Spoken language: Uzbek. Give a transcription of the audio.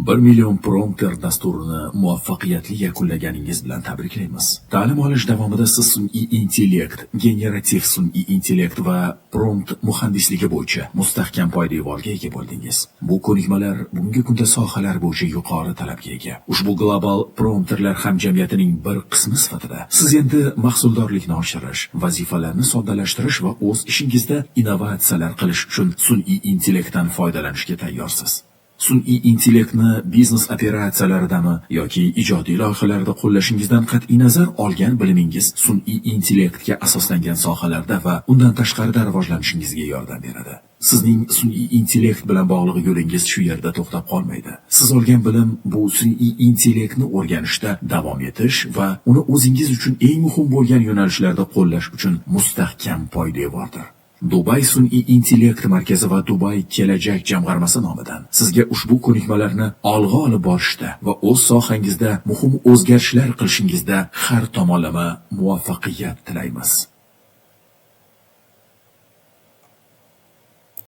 1 million prompter dasturini muvaffaqiyatli yakunlaganingiz bilan tabriklaymiz. Ta'lim olish davomida siz sun'iy intellekt, generativ sun'iy intellekt va prompt muhandisligi bo'yicha mustahkam poydevorga ega bo'ldingiz. Bu ko'nikmalar bugungi kunda sohalar bo'yicha yuqori talabga ega. Ushbu global prompterlar hamjamiyatining bir qismi sifatida siz endi mahsuldorlikni oshirish, vazifalarni soddalashtirish va o'z ishingizda innovatsiyalar qilish uchun sun'iy intellektdan foydalanishga tayyorsiz. Sun'iy intellektni biznes operatsiyalaridami yoki ijodiy loyihalarda qo'llashingizdan qat'iy nazar olgan bilimingiz sun'iy intellektga asoslangan sohalarda va undan tashqarida rivojlanishingizga yordam beradi. Sizning sun'iy intellekt bilan bog'liq yo'lingiz shu yerda to'xtab qolmaydi. Siz olgan bilim bu sun'iy intellektni o'rganishda davom etish va uni o'zingiz uchun eng muhim bo'lgan yo'nalishlarda qo'llash uchun mustahkam poydevordir. Dubai sun'iy intellekt markazi va Dubai kelajak jamg'armasi nomidan sizga ushbu ko'nikmalarni olg'a olib borishda va o'z sohangizda muhim o'zgarishlar qilishingizda har tomonlama muvaffaqiyat tilaymiz.